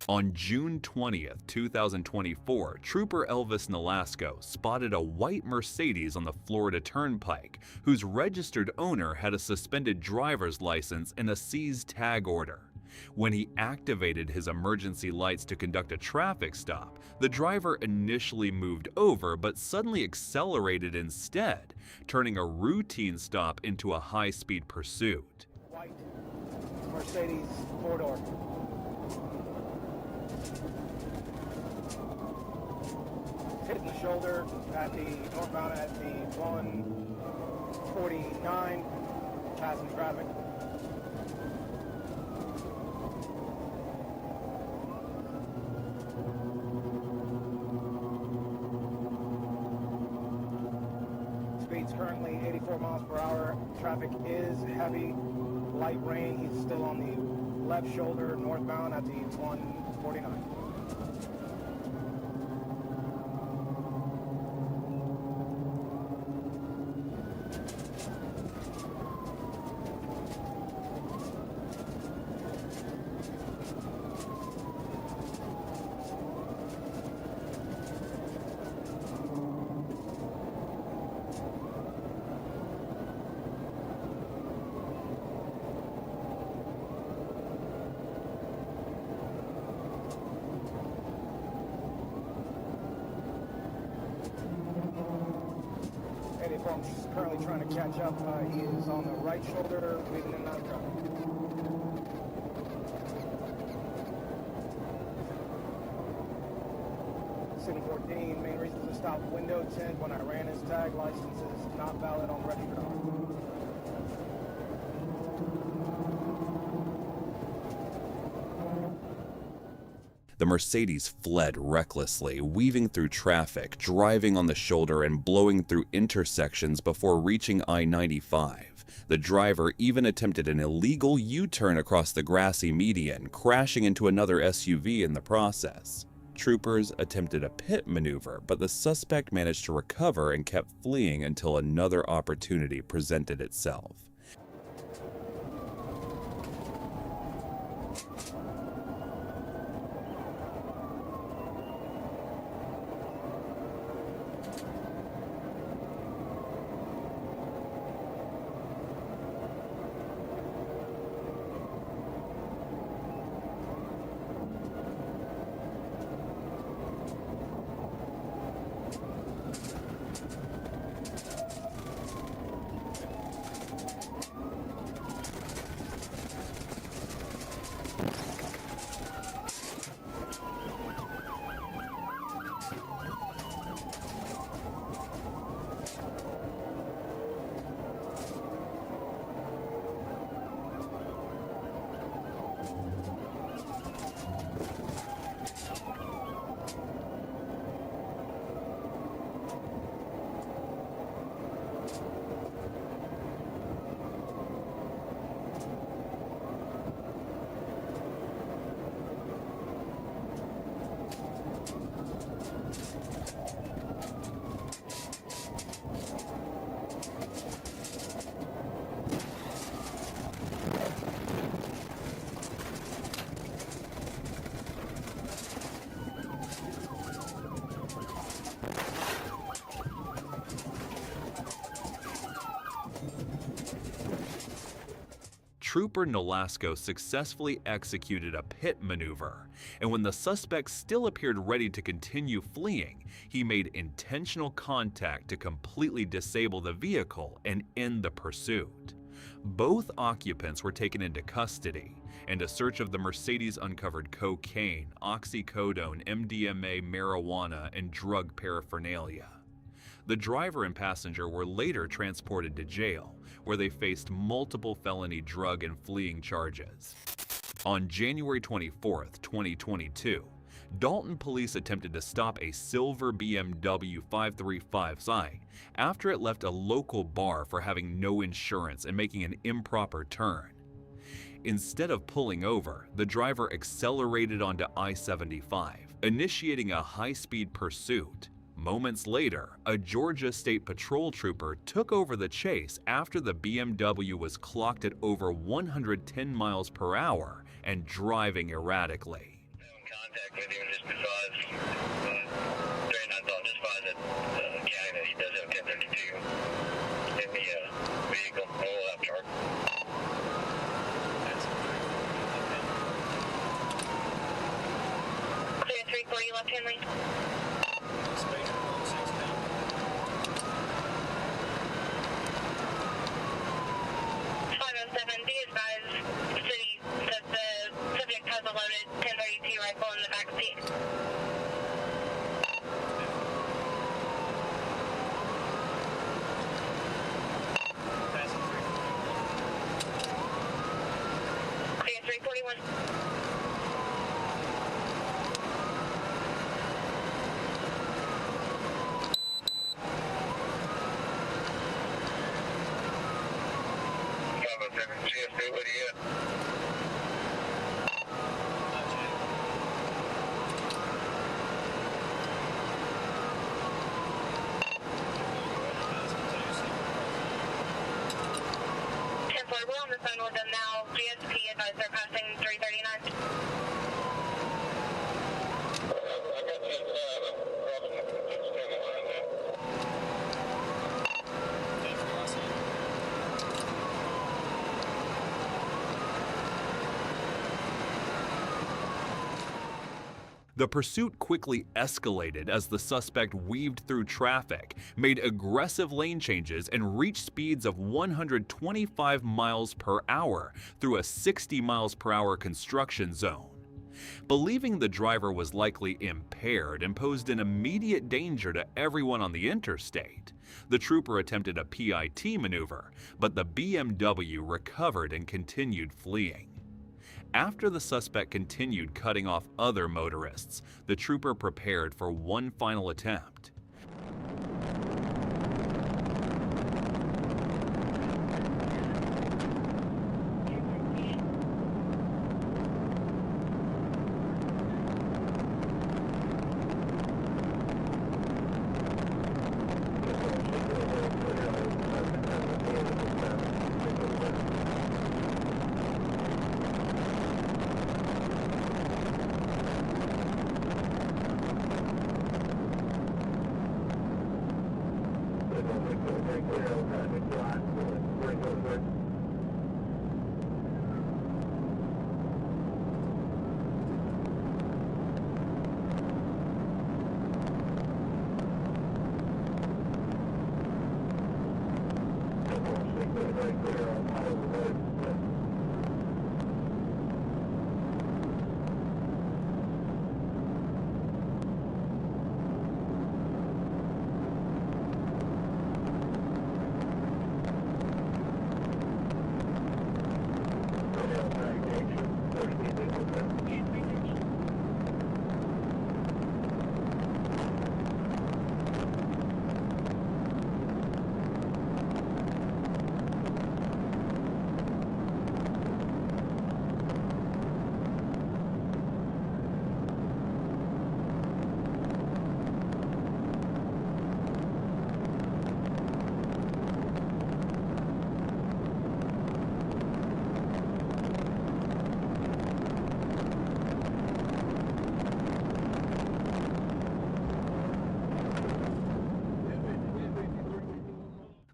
On June 20th, 2024, Trooper Elvis Nolasco spotted a white Mercedes on the Florida Turnpike, whose registered owner had a suspended driver's license and a seized tag order. When he activated his emergency lights to conduct a traffic stop, the driver initially moved over but suddenly accelerated instead, turning a routine stop into a high-speed pursuit. White Mercedes four-door. Hitting the shoulder at the northbound at the 149, passing traffic. Speed's currently 84 miles per hour. Traffic is heavy. Light rain. He's still on the left shoulder northbound at the 149. He's currently trying to catch up. He is on the right shoulder, leaving him out of trouble. City 14, main reason to stop window tint when I ran his tag. License is not valid on registered owner. The Mercedes fled recklessly, weaving through traffic, driving on the shoulder, and blowing through intersections before reaching I-95. The driver even attempted an illegal U-turn across the grassy median, crashing into another SUV in the process. Troopers attempted a pit maneuver, but the suspect managed to recover and kept fleeing until another opportunity presented itself. Trooper Nolasco successfully executed a pit maneuver, and when the suspect still appeared ready to continue fleeing, he made intentional contact to completely disable the vehicle and end the pursuit. Both occupants were taken into custody, and a search of the Mercedes uncovered cocaine, oxycodone, MDMA, marijuana, and drug paraphernalia. The driver and passenger were later transported to jail, where they faced multiple felony drug and fleeing charges. On January 24, 2022, Dalton police attempted to stop a silver BMW 535i after it left a local bar for having no insurance and making an improper turn. Instead of pulling over, the driver accelerated onto I-75, initiating a high-speed pursuit. Moments later, a Georgia State Patrol trooper took over the chase after the BMW was clocked at over 110 miles per hour and driving erratically. Contact with him just advised, 39 thought just advised that county that he does have 1032 in the vehicle. We'll have chart. Clear 340 left hand lane. 507, be advised, city that the subject has a loaded 1032 rifle in the back seat. Clear 341. GSP, what are you at? We're on the phone with them now. GSP advised they're passing 339. I got this, The pursuit quickly escalated as the suspect weaved through traffic, made aggressive lane changes, and reached speeds of 125 miles per hour through a 60 miles per hour construction zone. Believing the driver was likely impaired and posed an immediate danger to everyone on the interstate, the trooper attempted a PIT maneuver, but the BMW recovered and continued fleeing. After the suspect continued cutting off other motorists, the trooper prepared for one final attempt.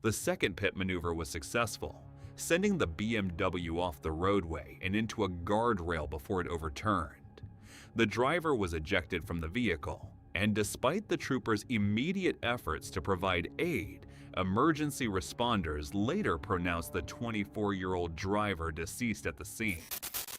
The second pit maneuver was successful, sending the BMW off the roadway and into a guardrail before it overturned. The driver was ejected from the vehicle, and despite the troopers' immediate efforts to provide aid, emergency responders later pronounced the 24-year-old driver deceased at the scene.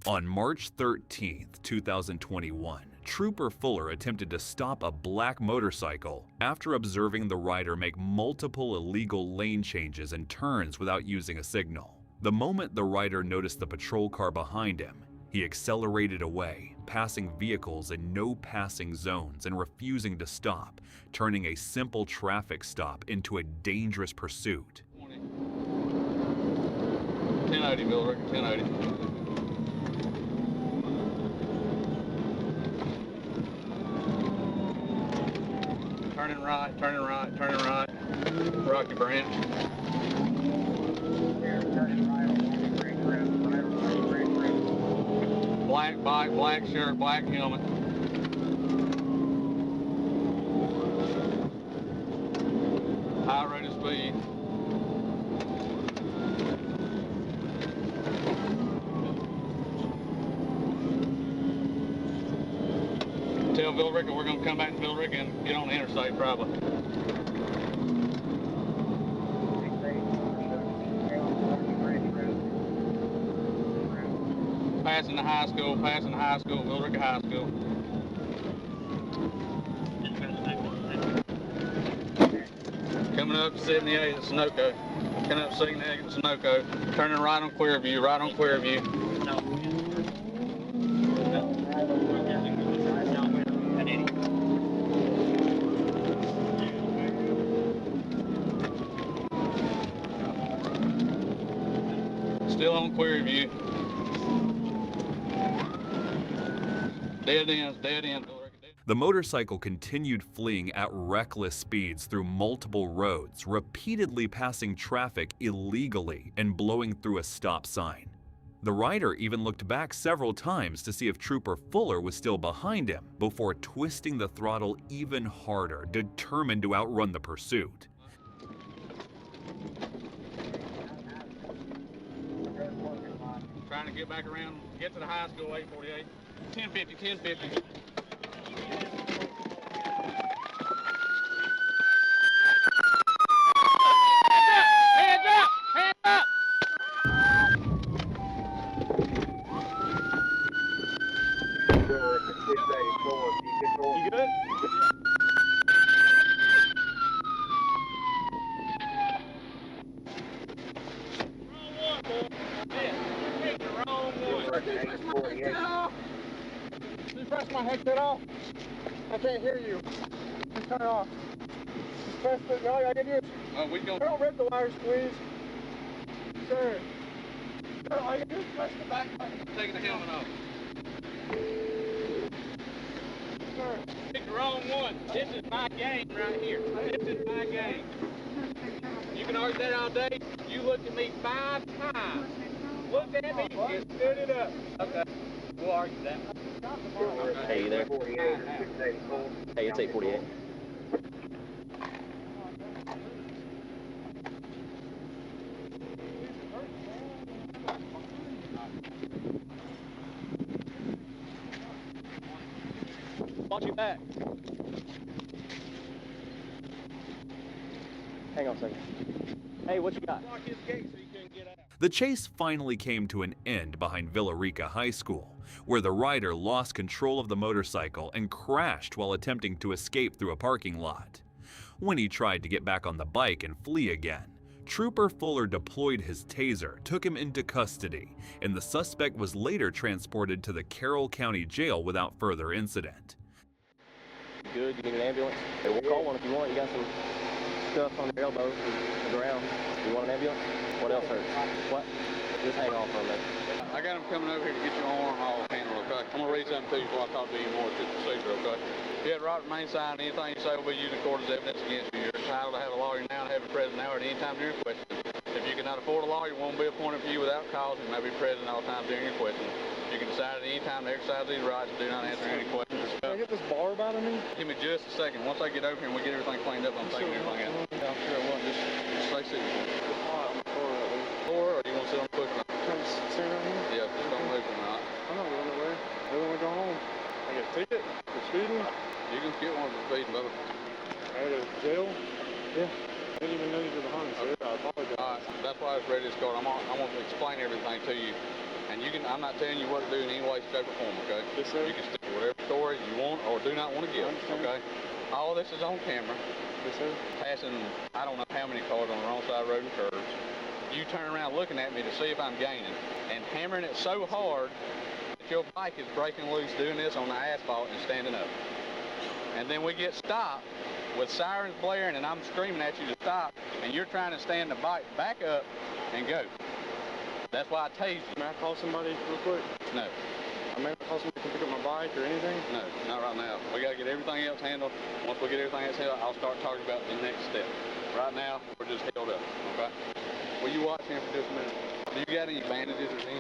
On March 13, 2021, Trooper Fuller attempted to stop a black motorcycle after observing the rider make multiple illegal lane changes and turns without using a signal. The moment the rider noticed the patrol car behind him, he accelerated away, passing vehicles in no passing zones and refusing to stop, turning a simple traffic stop into a dangerous pursuit. 1080 Miller, 1080. turning right, turning right, turning right. Rocky Branch. Turning right on Rocky Branch Road, right on Rocky Branch Road. Black bike, black shirt, black helmet. High rate of speed. Tell Villarica we're going to come back to Villarica and get on the interstate probably. Passing the high school, Villarica High School. Coming up 78 at Sunoco. Coming up 78 at Sunoco. Turning right on Clearview, right on Clearview. Still on Clearview. Dead ends, dead ends. The motorcycle continued fleeing at reckless speeds through multiple roads, repeatedly passing traffic illegally and blowing through a stop sign. The rider even looked back several times to see if Trooper Fuller was still behind him before twisting the throttle even harder, determined to outrun the pursuit. Trying to get back around, get to the high school, 848. 1050, 1050. Hands up! Hands up! You good? You press my headset off? I can't hear you. Just turn it off. Just press the, all I can do is We go. don't rip the wires, please. Sir. Sir, all you can do is press the back button. Taking the helmet off. Sir. Pick the wrong one. This is my game right here. This is my game. You can argue that all day. You looked at me 5 times. Looked at me and stood it up. Okay. We'll argue that. Hey, you there? Hey, it's 848. Watch your back. Hang on a second. Hey, what you got? Lock his gate so you couldn't get out. The chase finally came to an end behind Villarica High School, where the rider lost control of the motorcycle and crashed while attempting to escape through a parking lot. When he tried to get back on the bike and flee again, Trooper Fuller deployed his taser, took him into custody, and the suspect was later transported to the Carroll County Jail without further incident. Good, you need an ambulance? Hey, we'll call one if you want. You got some stuff on your elbow and the ground. You want an ambulance? What else hurts? What? Just hang on for a minute. I got him coming over here to get your arm all handled, okay? I'm gonna read something to you before I talk to you more. It's just procedure, okay? If you had right remain silent, anything you say will be used in court as evidence against you. You're entitled to have a lawyer now and have it present now or at any time during question. If you cannot afford a lawyer, one will be appointed for you without cause and may be present all times during your question. You can decide at any time to exercise these rights and do not answer any questions. Can I get this bar out of me? Give me just a second. Once I get over here and we get everything cleaned up, I'm taking everything out. Yeah, I'm sure it wasn't. Just stay seated. Floor, or do you want to sit on the cushion? Can I sit right here? Yeah, just don't move from that. I'm not going nowhere. I don't want to go home. I get a ticket for speeding. You can get one for speeding, brother. I go to jail? Yeah. I didn't even know you were behind me, sir. I apologize. All right, that's why I was ready this card. I'm going to explain everything to you. And you can, I'm not telling you what to do in any way, shape, or form, okay? Yes, sir. You can stick to whatever story you want or do not want to give, okay? All this is on camera. Yes, sir. Passing, I don't know how many cars on the wrong side of the road and curves. You turn around looking at me to see if I'm gaining and hammering it so hard that your bike is breaking loose doing this on the asphalt and standing up. And then we get stopped with sirens blaring and I'm screaming at you to stop and you're trying to stand the bike back up and go. That's why I tased you. May I call somebody real quick? No. man, call somebody to pick up my bike or anything? No, not right now. We got to get everything else handled. Once we get everything else handled, I'll start talking about the next step. Right now, we're just held up, okay? Will you watch him for just a minute? Do you got any bandages or